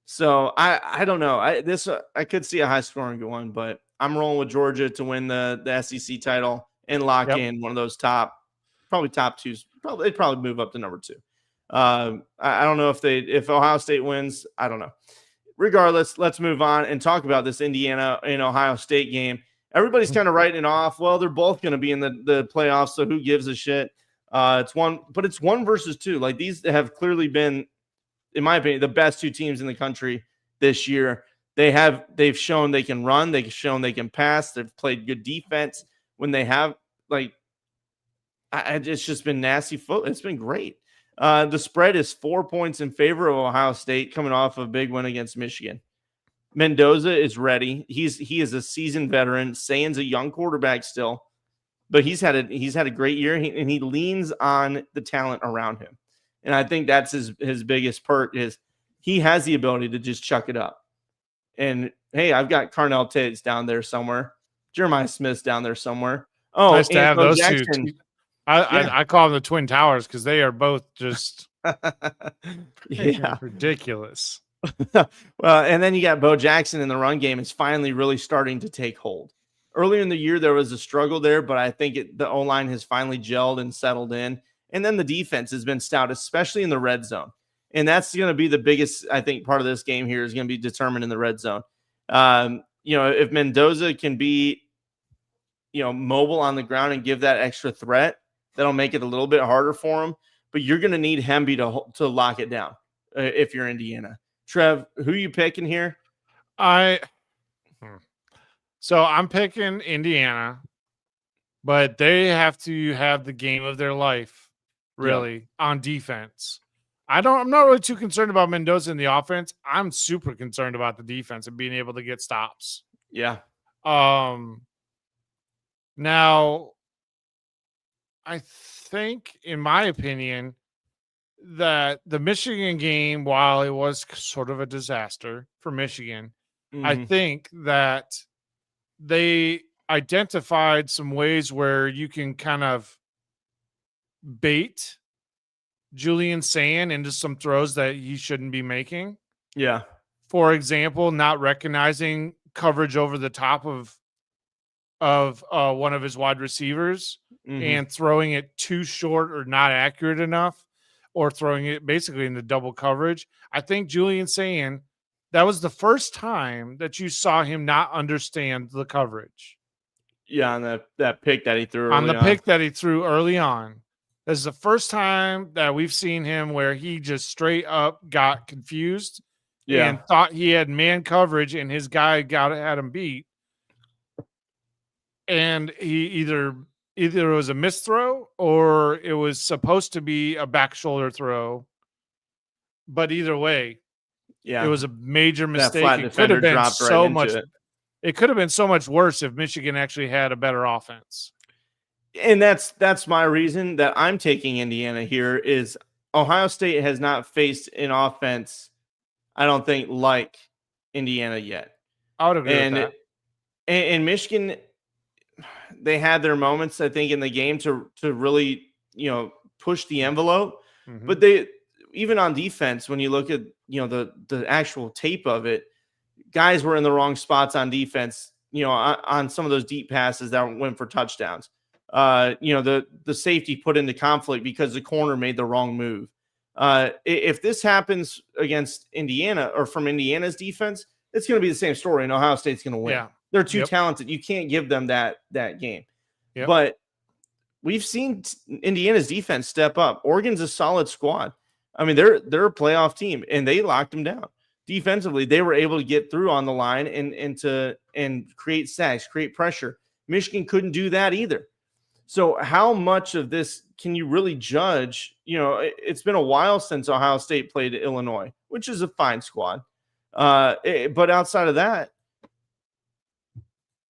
So I don't know. I could see a high scoring one, but I'm rolling with Georgia to win the SEC title and lock in one of those top twos. They'd probably move up to number 2. I don't know if Ohio State wins. I don't know. Regardless, let's move on and talk about this Indiana and Ohio State game. Everybody's kind of writing it off. Well, they're both going to be in the playoffs, so who gives a shit? It's 1 versus 2. Like, these have clearly been, in my opinion, the best 2 teams in the country this year. They've shown they can run. They've shown they can pass. They've played good defense when they have. Like, it's just been nasty foot. It's been great. The spread is 4 points in favor of Ohio State, coming off a big win against Michigan. Mendoza is ready. He is a seasoned veteran. Sayan's a young quarterback still, but he's had a great year, and he leans on the talent around him. And I think that's his biggest perk is he has the ability to just chuck it up. And hey, I've got Carnell Tate down there somewhere. Jeremiah Smith's down there somewhere. Oh, nice to have those Jackson. two. I call them the Twin Towers because they are both just ridiculous. Well, and then you got Bo Jackson in the run game is finally really starting to take hold. Earlier in the year, there was a struggle there, but I think the O-line has finally gelled and settled in. And then the defense has been stout, especially in the red zone. And that's going to be the biggest, I think, part of this game here is going to be determined in the red zone. If Mendoza can be, mobile on the ground and give that extra threat, that'll make it a little bit harder for him. But you're going to need Hemby to lock it down if you're Indiana. Trev, who are you picking here? So I'm picking Indiana, but they have to have the game of their life, really, on defense. I'm not really too concerned about Mendoza in the offense. I'm super concerned about the defense and being able to get stops. Yeah. Now, I think, in my opinion, that the Michigan game, while it was sort of a disaster for Michigan, I think that they identified some ways where you can kind of bait Julian Sayin into some throws that he shouldn't be making. Yeah. For example, not recognizing coverage over the top of one of his wide receivers and throwing it too short or not accurate enough, or throwing it basically into double coverage. I think Julian Sayin, that was the first time that you saw him not understand the coverage. Yeah, on that pick that he threw pick that he threw early on. This is the first time that we've seen him where he just straight up got confused and thought he had man coverage and his guy had him beat. And he either it was a missed throw or it was supposed to be a back shoulder throw. But either way, it was a major mistake. It could have been so much. It could have been so much worse if Michigan actually had a better offense. And that's my reason that I'm taking Indiana here is Ohio State has not faced an offense, I don't think, like Indiana yet. I would agree with that. And Michigan, they had their moments, I think, in the game to really, push the envelope. But they, even on defense, when you look at, the actual tape of it, guys were in the wrong spots on defense, on some of those deep passes that went for touchdowns. The safety put into conflict because the corner made the wrong move. If this happens against Indiana or from Indiana's defense, it's going to be the same story, and Ohio State's going to win. Yeah. They're too talented. You can't give them that game. Yep. But we've seen Indiana's defense step up. Oregon's a solid squad. I mean, they're a playoff team, and they locked them down. Defensively, they were able to get through on the line and create sacks, create pressure. Michigan couldn't do that either. So how much of this can you really judge? It's been a while since Ohio State played Illinois, which is a fine squad. But outside of that,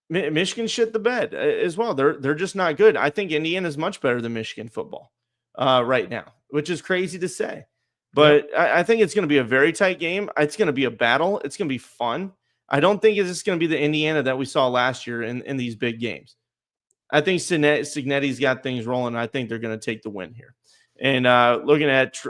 Michigan shit the bed as well. They're just not good. I think Indiana is much better than Michigan football right now, which is crazy to say. But I think it's going to be a very tight game. It's going to be a battle. It's going to be fun. I don't think it's just going to be the Indiana that we saw last year in these big games. I think Cignetti's got things rolling. I think they're going to take the win here. And looking at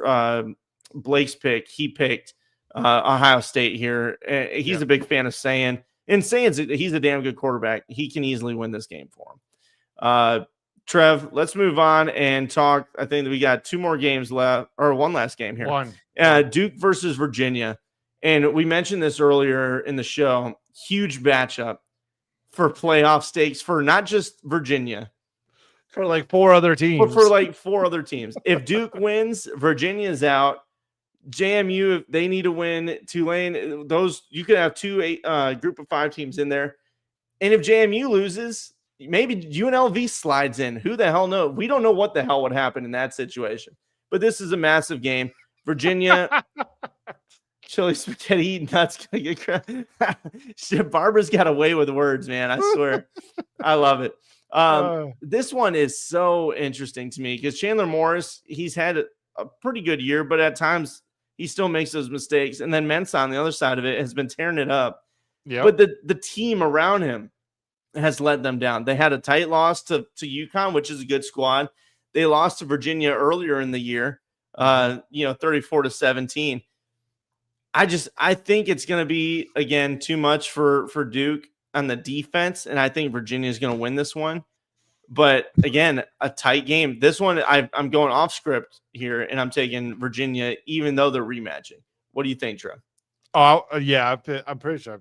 Blake's pick, he picked Ohio State here. He's a big fan of Saying. And Saying's he's a damn good quarterback. He can easily win this game for him. Trev, let's move on and talk. I think that we got two more games left, or one last game here. Duke versus Virginia. And we mentioned this earlier in the show. Huge matchup for playoff stakes for not just Virginia. For like four other teams. But for like four other teams. If Duke wins, Virginia's out. JMU, if they need to win, Tulane, those you could have two group of 5 teams in there. And if JMU loses, maybe UNLV slides in. Who the hell knows? We don't know what the hell would happen in that situation. But this is a massive game. Virginia, chili spaghetti nuts gonna get crap. Barbara's got away with words, man. I swear. I love it. This one is so interesting to me because Chandler Morris, he's had a pretty good year, but at times he still makes those mistakes. And then Mensah on the other side of it has been tearing it up. Yeah. But the team around him has let them down. They had a tight loss to UConn, which is a good squad. They lost to Virginia earlier in the year, 34-17. I think it's going to be, again, too much for Duke on the defense, and I think Virginia is going to win this one. But, again, a tight game. This one, I'm going off script here, and I'm taking Virginia, even though they're rematching. What do you think, Trev? Oh, yeah, I'm pretty sure.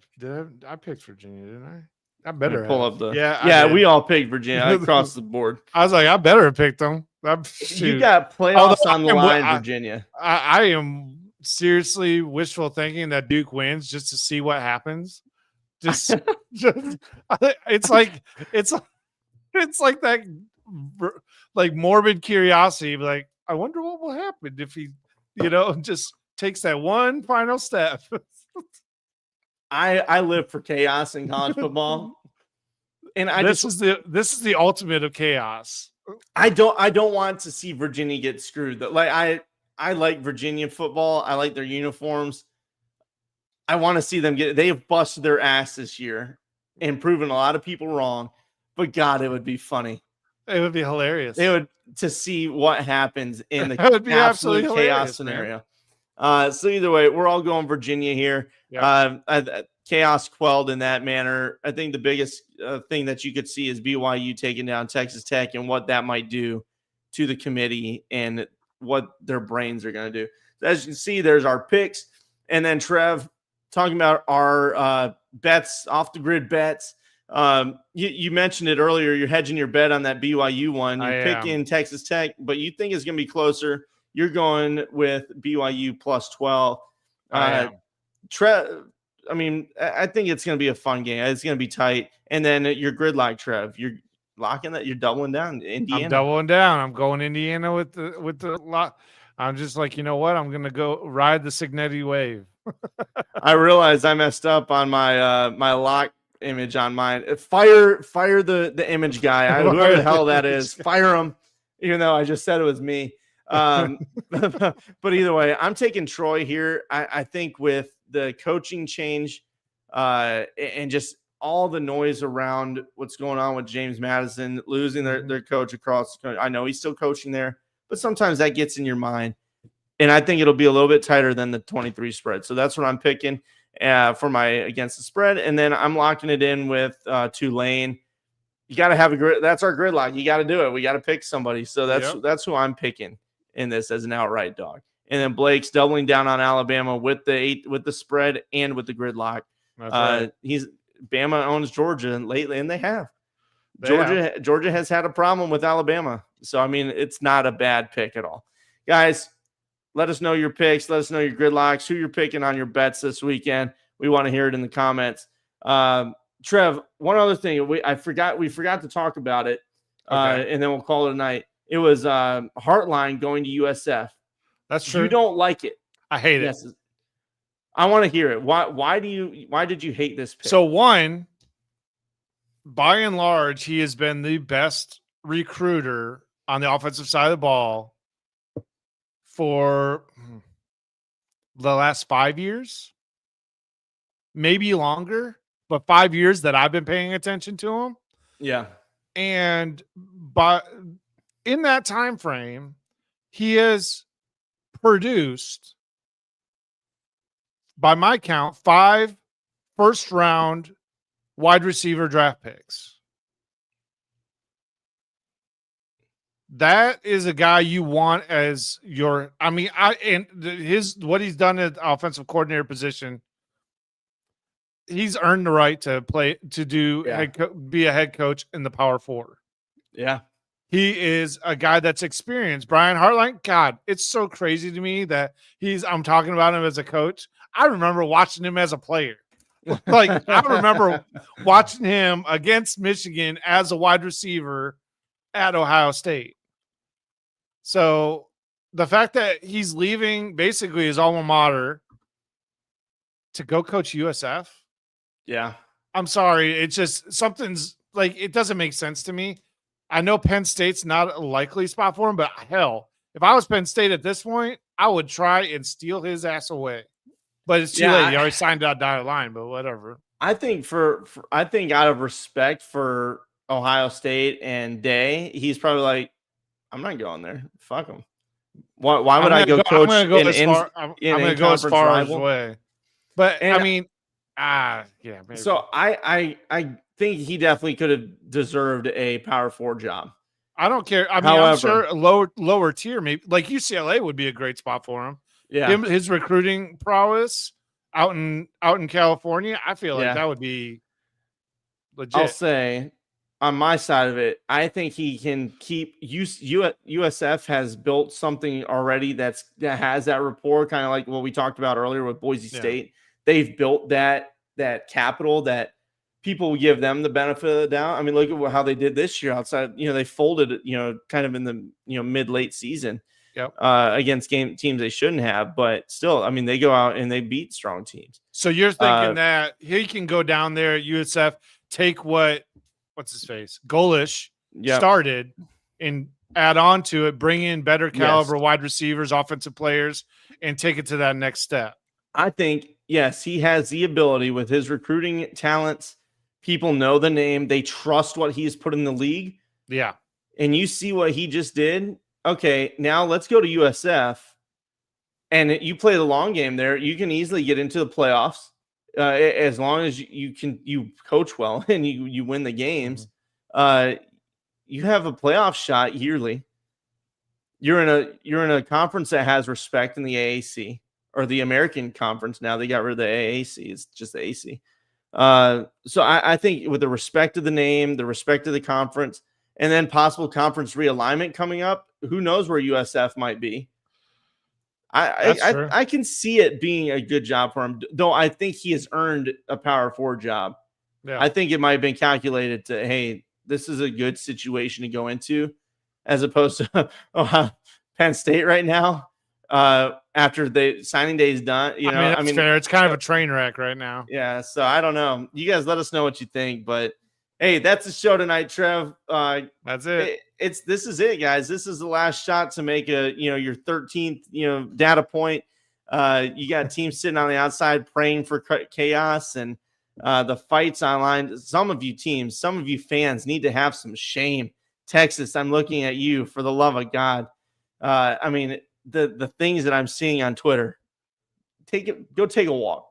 I picked Virginia, didn't I? I better pull up the. Yeah, we all picked Virginia across the board. I was like, I better have picked them. You got playoffs on the line, Virginia. I am seriously wishful thinking that Duke wins just to see what happens. Just it's like that, like morbid curiosity. Like, I wonder what will happen if he, just takes that one final step. I live for chaos in college football, and this is the ultimate of chaos. I don't want to see Virginia get screwed. Like I like Virginia football. I like their uniforms. I want to see them they have busted their ass this year and proven a lot of people wrong. But God, it would be funny. It would be hilarious. To see what happens in the would be absolute chaos scenario. So either way, we're all going Virginia here. Yep. Chaos quelled in that manner. I think the biggest thing that you could see is BYU taking down Texas Tech and what that might do to the committee and what their brains are going to do. As you can see, there's our picks. And then Trev, talking about our bets, off the grid bets. You mentioned it earlier. You're hedging your bet on that BYU one. You're picking Texas Tech, but you think it's going to be closer. You're going with BYU plus 12. Trev, I think it's going to be a fun game. It's going to be tight. And then your grid lock, Trev. You're locking that. You're doubling down. Indiana. I'm doubling down. I'm going Indiana with the lock. I'm just like, you know what? I'm going to go ride the Cignetti wave. I realized I messed up on my my lock image on mine. Fire the image guy. Whoever the hell that is. Fire him. Even though I just said it was me. But either way, I'm taking Troy here. I think with the coaching change and just all the noise around what's going on with James Madison losing their coach across the country. I know he's still coaching there, but sometimes that gets in your mind. And I think it'll be a little bit tighter than the 23 spread. So that's what I'm picking for my against the spread. And then I'm locking it in with Tulane. You got to have a grid. That's our grid lock. You got to do it. We got to pick somebody. So that's who I'm picking in this as an outright dog. And then Blake's doubling down on Alabama with the spread and with the grid lock. Right. Bama owns Georgia lately, and they have. Georgia has had a problem with Alabama. So, it's not a bad pick at all. Guys, let us know your picks. Let us know your grid locks, who you're picking on your bets this weekend. We want to hear it in the comments. Trev, one other thing. We forgot to talk about it, and then we'll call it a night. It was Heartline going to USF. That's true. You don't like it. I hate it. Yes. I want to hear it. Why did you hate this pick? So one, by and large, he has been the best recruiter on the offensive side of the ball for the last 5 years, maybe longer, but 5 years that I've been paying attention to him. Yeah. And in that time frame, he has produced, by my count, 5 first-round wide receiver draft picks. That is a guy you want as your. I mean, what he's done at the offensive coordinator position. He's earned the right to be a head coach in the Power 4. Yeah. He is a guy that's experienced. Brian Hartline, God, it's so crazy to me that I'm talking about him as a coach. I remember watching him as a player. Like, I remember watching him against Michigan as a wide receiver at Ohio State. So the fact that he's leaving basically his alma mater to go coach USF. Yeah. I'm sorry. It's just something's like, it doesn't make sense to me. I know Penn State's not a likely spot for him, but hell, if I was Penn State at this point, I would try and steal his ass away. But it's too late. He already signed out dotted line, but whatever. I think I think out of respect for Ohio State and Day, he's probably like, I'm not going there. Fuck him. Why would I go coach? I'm going to go as far as away. But I mean, yeah. Maybe. So I think he definitely could have deserved a Power 4 job. I don't care. I mean, I'm sure lower tier, maybe like UCLA would be a great spot for him. Yeah, his recruiting prowess out in California, I feel like that would be legit. I'll say on my side of it, I think he can keep USF has built something already that has that rapport, kind of like what we talked about earlier with Boise State. They've built that capital that people will give them the benefit of the doubt. I mean, look at how they did this year outside. They folded, kind of in the mid-late season. Yep. Against teams they shouldn't have, but still, I mean, they go out and they beat strong teams. So you're thinking that he can go down there at USF, take what's his face, Golish started, and add on to it, bring in better caliber wide receivers, offensive players, and take it to that next step. I think, yes, he has the ability with his recruiting talents. People know the name. They trust what he's put in the league. Yeah. And you see what he just did. Okay, now let's go to USF, and you play the long game there. You can easily get into the playoffs as long as you coach well and you win the games. You have a playoff shot yearly. You're in a conference that has respect in the AAC or the American Conference. Now they got rid of the AAC; it's just the AC. So I think with the respect of the name, the respect of the conference, and then possible conference realignment coming up, who knows where USF might be. I can see it being a good job for him, though I think he has earned a Power 4 job. Yeah. I think it might have been calculated to, hey, this is a good situation to go into, as opposed to Penn State right now. After the signing day is done, I mean, fair. It's kind of a train wreck right now. Yeah, so I don't know. You guys let us know what you think, but hey, that's the show tonight, Trev. That's it. This is it, guys. This is the last shot to make your 13th data point. You got teams sitting on the outside praying for chaos and the fights online. Some of you fans need to have some shame. Texas, I'm looking at you, for the love of God. I mean, the things that I'm seeing on Twitter. Go take a walk.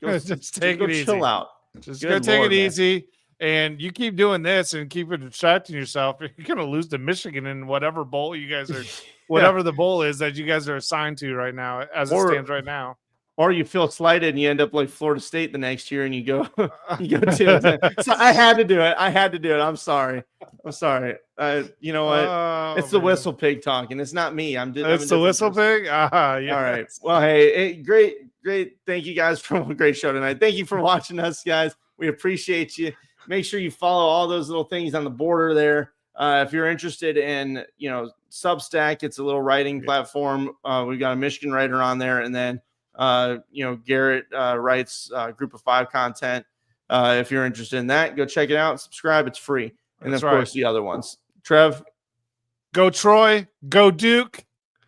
Just take it easy. Chill out. Just go take it easy. And you keep doing this and keep distracting yourself, you're going to lose to Michigan in whatever bowl you guys are, whatever the bowl is that you guys are assigned to right now, as it stands right now. Or you feel slighted and you end up like Florida State the next year and you go to it. So I had to do it. I'm sorry. You know what? It's the whistle pig talking. It's not me. It's the whistle pig? Yeah. All right. Well, hey, great. Thank you guys for a great show tonight. Thank you for watching us, guys. We appreciate you. Make sure you follow all those little things on the border there. If you're interested in, Substack, it's a little writing platform. We've got a Michigan writer on there, and then Garrett writes Group of Five content. If you're interested in that, go check it out. Subscribe; it's free. And That's of course, the other ones. Trev, go Troy, go Duke.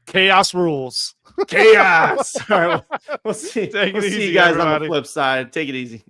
Chaos rules. chaos. All right, we'll see. Take it We'll see easy, you guys on everybody. the flip side. Take it easy.